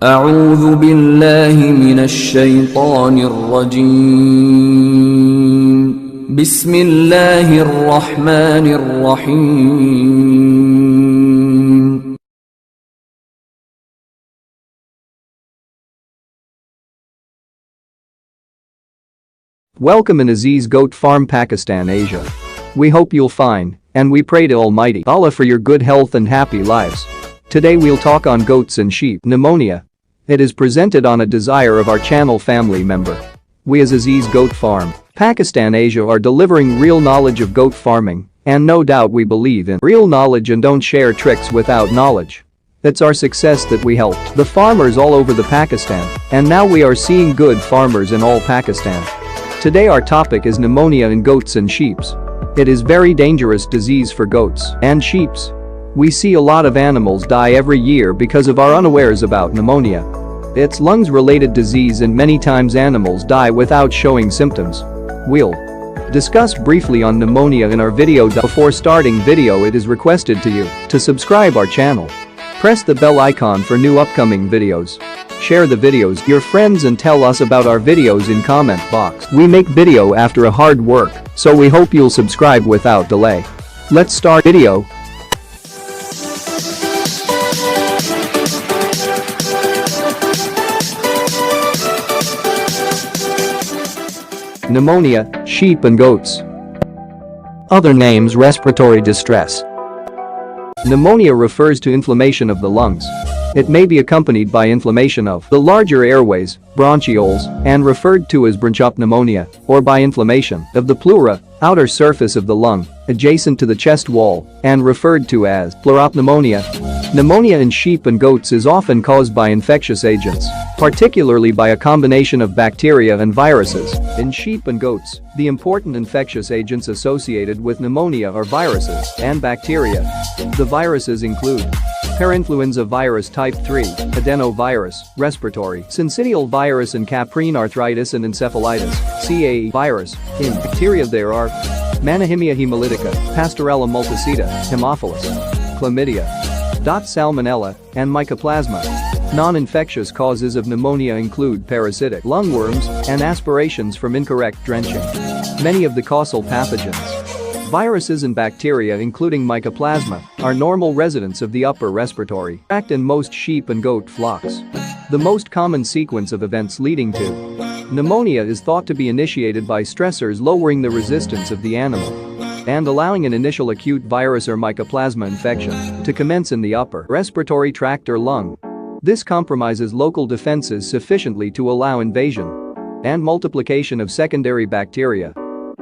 اعوذ باللہ من الشیطان الرجیم بسم اللہ الرحمن الرحیم. Welcome in AZEEZ Goat Farm, Pakistan, Asia. We hope you'll find, and we pray to Almighty Allah for your good health and happy lives. Today we'll talk on goats and sheep pneumonia. It is presented on a desire of our channel family member. We as AZEEZ Goat Farm, Pakistan, Asia are delivering real knowledge of goat farming, and no doubt we believe in real knowledge and don't share tricks without knowledge. It's our success that we helped the farmers all over the Pakistan, and now we are seeing good farmers in all Pakistan. Today our topic is pneumonia in goats and sheeps. It is very dangerous disease for goats and sheeps. We see a lot of animals die every year because of our unawares about pneumonia. It's lungs-related disease and many times animals die without showing symptoms. We'll discuss briefly on pneumonia in our video. Before starting video, it is requested to you to subscribe our channel. Press the bell icon for new upcoming videos. Share the videos your friends and tell us about our videos in comment box. We make video after a hard work, so we hope you'll subscribe without delay. Let's start video. Pneumonia, sheep and goats. Other names: respiratory distress. Pneumonia refers to inflammation of the lungs. It may be accompanied by inflammation of the larger airways, bronchioles, and referred to as bronchopneumonia, or by inflammation of the pleura, outer surface of the lung, adjacent to the chest wall, and referred to as pleuropneumonia. Pneumonia in sheep and goats is often caused by infectious agents, particularly by a combination of bacteria and viruses. In sheep and goats, the important infectious agents associated with pneumonia are viruses and bacteria. The viruses include parainfluenza virus type 3, adenovirus, respiratory, syncytial virus and caprine arthritis and encephalitis, CA virus. In bacteria there are Manihemia hemolytica, Pastorella multicida, Haemophilus, chlamydia, Salmonella, and Mycoplasma. Non-infectious causes of pneumonia include parasitic lungworms and aspirations from incorrect drenching. Many of the causal pathogens, viruses and bacteria including Mycoplasma, are normal residents of the upper respiratory tract in most sheep and goat flocks. The most common sequence of events leading to pneumonia is thought to be initiated by stressors lowering the resistance of the animal and allowing an initial acute virus or Mycoplasma infection to commence in the upper respiratory tract or lung. This compromises local defenses sufficiently to allow invasion and multiplication of secondary bacteria.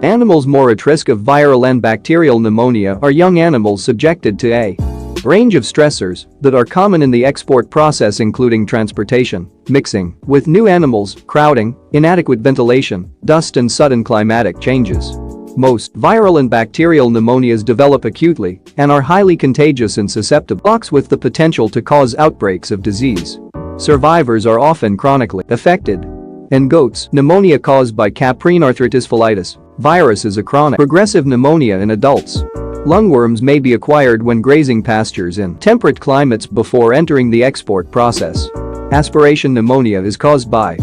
Animals more at risk of viral and bacterial pneumonia are young animals subjected to a range of stressors that are common in the export process, including transportation, mixing with new animals, crowding, inadequate ventilation, dust and sudden climatic changes. Most viral and bacterial pneumonias develop acutely and are highly contagious and susceptible, with the potential to cause outbreaks of disease. Survivors are often chronically affected. In goats, pneumonia caused by caprine arthritis folitis virus is a chronic progressive pneumonia in adults. Lungworms may be acquired when grazing pastures in temperate climates before entering the export process. Aspiration pneumonia is caused by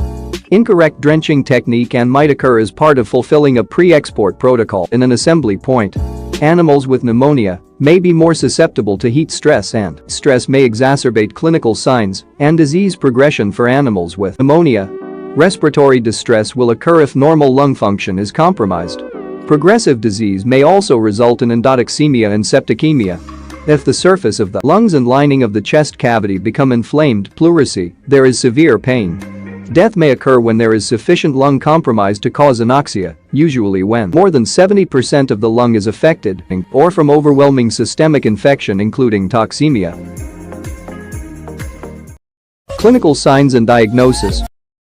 incorrect drenching technique and might occur as part of fulfilling a pre-export protocol in an assembly point. Animals with pneumonia may be more susceptible to heat stress, and stress may exacerbate clinical signs and disease progression for animals with pneumonia. Respiratory distress will occur if normal lung function is compromised. Progressive disease may also result in endotoxemia and septicemia. If the surface of the lungs and lining of the chest cavity become inflamed, pleurisy, there is severe pain. Death may occur when there is sufficient lung compromise to cause anoxia, usually when more than 70% of the lung is affected, or from overwhelming systemic infection including toxemia. Clinical signs and diagnosis.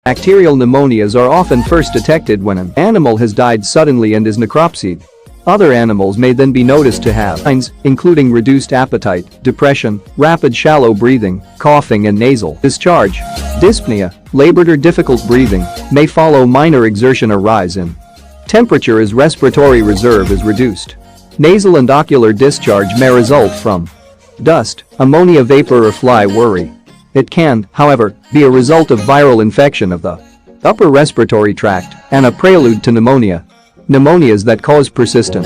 Bacterial pneumonias are often first detected when an animal has died suddenly and is necropsied. Other animals may then be noticed to have signs, including reduced appetite, depression, rapid shallow breathing, coughing and nasal discharge. Dyspnea, labored or difficult breathing, may follow minor exertion or rise in temperature as respiratory reserve is reduced. Nasal and ocular discharge may result from dust, ammonia vapor or fly worry. It can, however, be a result of viral infection of the upper respiratory tract and a prelude to pneumonia. Pneumonias that cause persistent,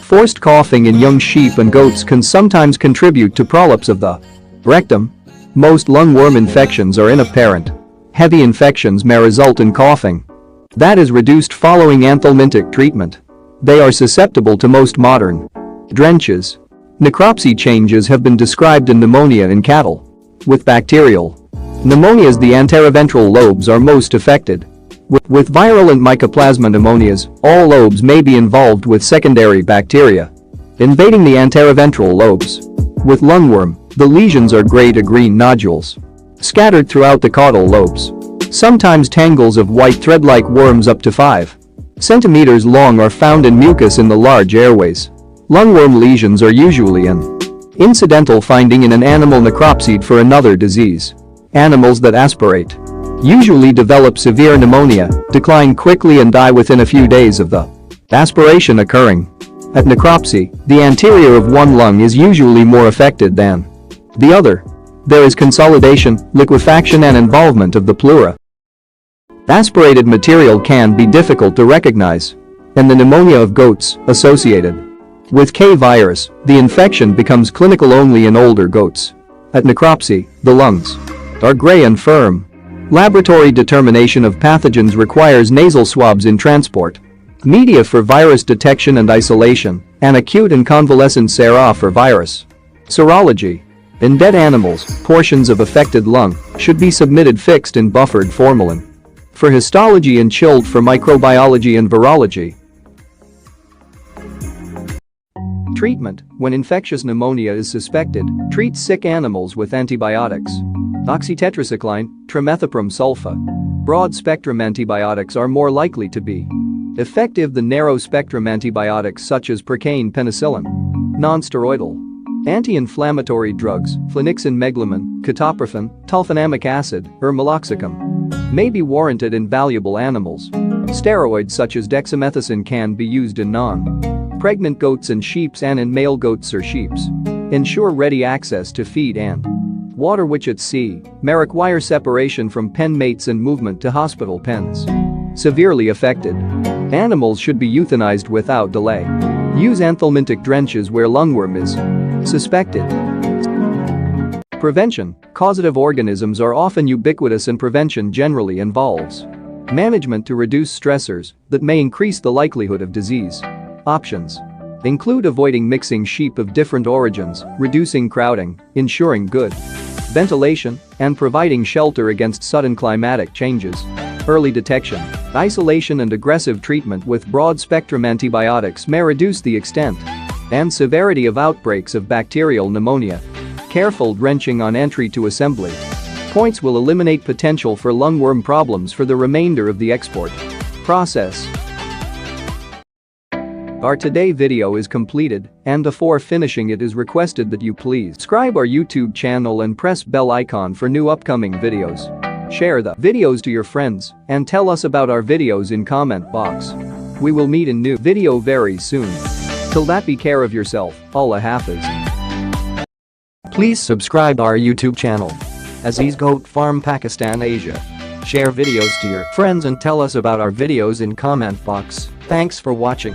forced coughing in young sheep and goats can sometimes contribute to polyps of the rectum. Most lungworm infections are inapparent. Heavy infections may result in coughing that is reduced following anthelmintic treatment. They are susceptible to most modern drenches. Necropsy changes have been described in pneumonia in cattle. With bacterial pneumonias, the anteroventral lobes are most affected. With virulent mycoplasma pneumonias, all lobes may be involved with secondary bacteria invading the anteroventral lobes. With lungworm, the lesions are gray to green nodules scattered throughout the caudal lobes. Sometimes tangles of white thread-like worms up to 5 centimeters long are found in mucus in the large airways. Lungworm lesions are usually an incidental finding in an animal necropsied for another disease. Animals that aspirate usually develop severe pneumonia, decline quickly and die within a few days of the aspiration occurring. At necropsy, the anterior of one lung is usually more affected than the other. There is consolidation, liquefaction and involvement of the pleura. Aspirated material can be difficult to recognize, and the pneumonia of goats associated with K virus, the infection becomes clinical only in older goats. At necropsy, the lungs are gray and firm. Laboratory determination of pathogens requires nasal swabs in transport, media for virus detection and isolation, and acute and convalescent sera for virus serology. In dead animals, portions of affected lung should be submitted fixed in buffered formalin for histology and chilled for microbiology and virology. Treatment: when infectious pneumonia is suspected, treat sick animals with antibiotics. Oxytetracycline, trimethoprim sulfa. Broad-spectrum antibiotics are more likely to be effective than narrow-spectrum antibiotics such as procaine penicillin. Non-steroidal anti-inflammatory drugs, flunixin meglumine, ketoprofen, sulfonamic acid, or meloxicam may be warranted in valuable animals. Steroids such as dexamethasone can be used in non-pregnant goats and sheep and in male goats or sheep. Ensure ready access to feed and water, which at sea may require separation from pen mates and movement to hospital pens. Severely affected animals should be euthanized without delay. Use anthelmintic drenches where lungworm is suspected. Prevention: causative organisms are often ubiquitous and prevention generally involves management to reduce stressors that may increase the likelihood of disease. Options include avoiding mixing sheep of different origins, reducing crowding, ensuring good ventilation, and providing shelter against sudden climatic changes. Early detection, isolation and aggressive treatment with broad-spectrum antibiotics may reduce the extent and severity of outbreaks of bacterial pneumonia. Careful drenching on entry to assembly points will eliminate potential for lungworm problems for the remainder of the export process. Our today video is completed, and before finishing it is requested that you please subscribe our YouTube channel and press bell icon for new upcoming videos. Share the videos to your friends and tell us about our videos in comment box. We will meet in new video very soon. Till that, be care of yourself. Allah Hafiz. Please subscribe our YouTube channel, AZEEZ Goat Farm Pakistan Asia. Share videos to your friends and tell us about our videos in comment box. Thanks for watching.